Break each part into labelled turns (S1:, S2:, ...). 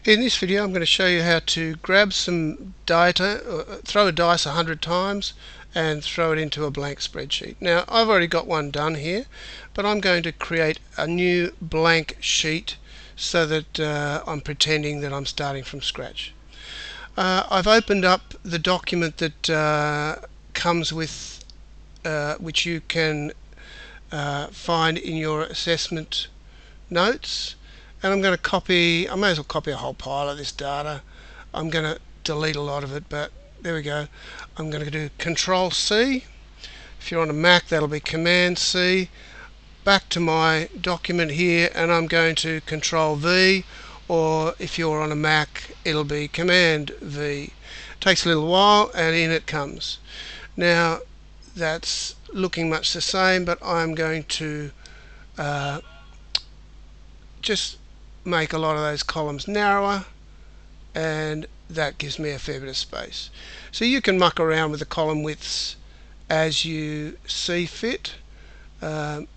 S1: In this video I'm going to show you how to grab some data, throw a dice 100 times and throw it into a blank spreadsheet. Now I've already got one done here, but I'm going to create a new blank sheet so that I'm pretending that I'm starting from scratch. I've opened up the document that comes with which you can find in your assessment notes, and I'm going to copy, I may as well copy a whole pile of this data. I'm going to delete a lot of it, but there we go. I'm going to do Control C. If you're on a Mac, that'll be Command C. Back to my document here, and I'm going to Control V, or if you're on a Mac, it'll be Command V. It takes a little while, and in it comes. Now that's looking much the same, but I'm going to just make a lot of those columns narrower, and that gives me a fair bit of space. So you can muck around with the column widths as you see fit, and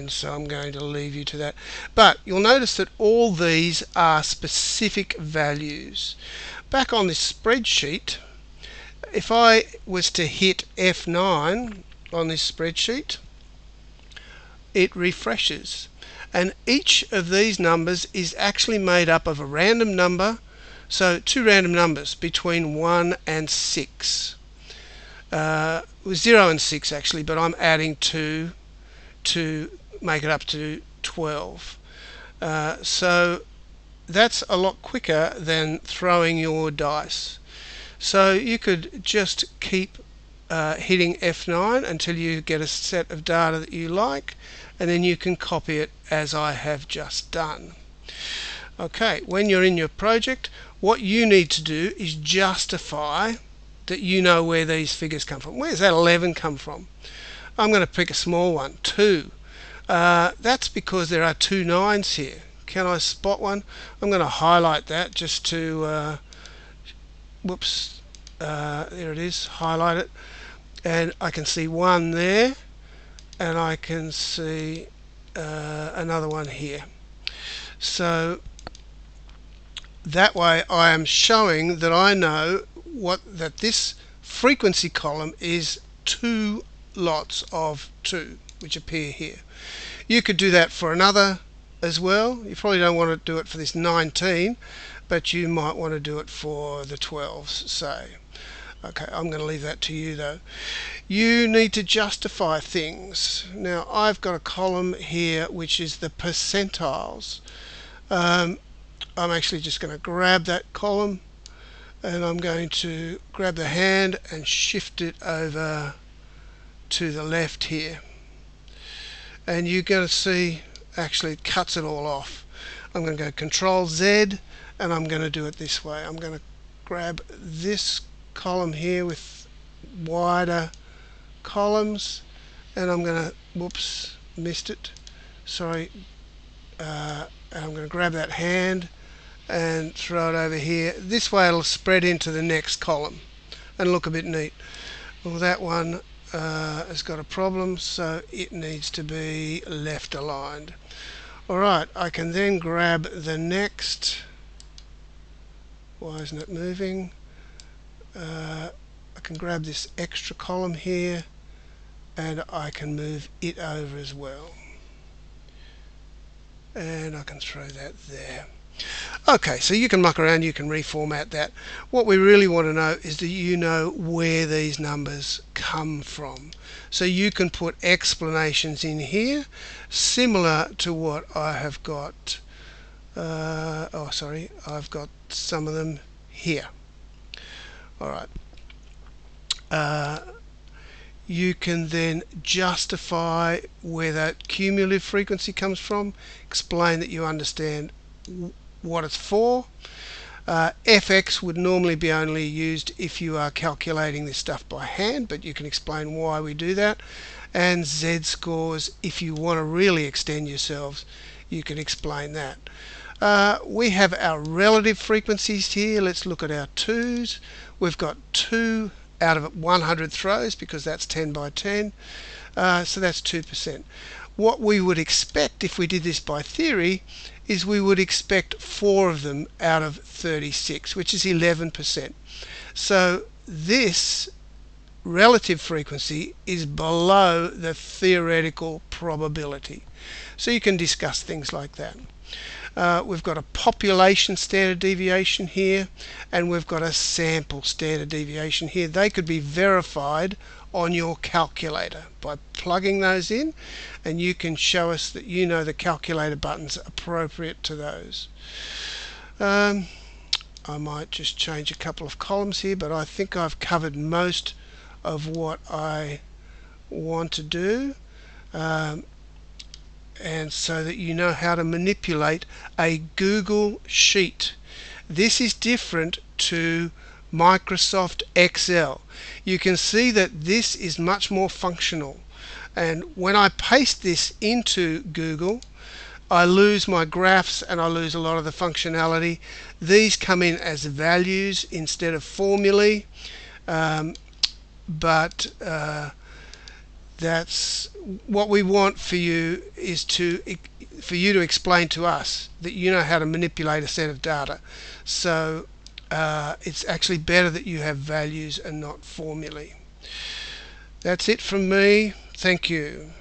S1: so I'm going to leave you to that. But you'll notice that all these are specific values. Back on this spreadsheet, if I was to hit F9 on this spreadsheet, it refreshes, and each of these numbers is actually made up of a random number, so two random numbers between 1 and 6, with 0 and 6 actually, but I'm adding 2 to make it up to 12. So that's a lot quicker than throwing your dice. So you could just keep hitting F9 until you get a set of data that you like, and then you can copy it as I have just done. Okay, when you're in your project, what you need to do is justify that you know where these figures come from. Where's that 11 come from? I'm going to pick a small one, 2. That's because there are 2 9s here. Can I spot one? I'm going to highlight that just to whoops, there it is, highlight it, and I can see 1 there, and I can see another one here. So that way I am showing that I know that this frequency column is 2 lots of 2 which appear here. You could do that for another as well. You probably don't want to do it for this 19, but you might want to do it for the 12s, say. Okay, I'm going to leave that to you though. You need to justify things. Now I've got a column here which is the percentiles. I'm actually just going to grab that column, and I'm going to grab the hand and shift it over to the left here, and you're going to see actually it cuts it all off. I'm going to go Control Z, and I'm going to do it this way. I'm going to grab this column here with wider columns, and I'm going to, whoops, missed it, sorry, and I'm going to grab that hand and throw it over here. This way it'll spread into the next column and look a bit neat. Well, that one has got a problem, so it needs to be left aligned. Alright, I can then grab the next, why isn't it moving? I can grab this extra column here, and I can move it over as well, and I can throw that there. Okay, so you can muck around, you can reformat that. What we really want to know is that you know where these numbers come from. So you can put explanations in here, similar to what I have got. I've got some of them here. Alright. You can then justify where that cumulative frequency comes from, explain that you understand what it's for. FX would normally be only used if you are calculating this stuff by hand, but you can explain why we do that. And Z scores, if you want to really extend yourselves, you can explain that. We have our relative frequencies here. Let's look at our 2s. We've got 2 out of 100 throws because that's 10 by 10, so that's 2%. what we would expect if we did this by theory is we would expect 4 of them out of 36, which is 11%. So this relative frequency is below the theoretical probability. So you can discuss things like that. We've got a population standard deviation here, and we've got a sample standard deviation here. They could be verified on your calculator by plugging those in, and you can show us that you know the calculator buttons appropriate to those. I might just change a couple of columns here, but I think I've covered most of what I want to do. And so that you know how to manipulate a Google Sheet. This is different to Microsoft Excel. You can see that this is much more functional, and when I paste this into Google, I lose my graphs and I lose a lot of the functionality. These come in as values instead of formulae, but that's what we want for you, is for you to explain to us that you know how to manipulate a set of data. So it's actually better that you have values and not formulae. That's it from me. Thank you.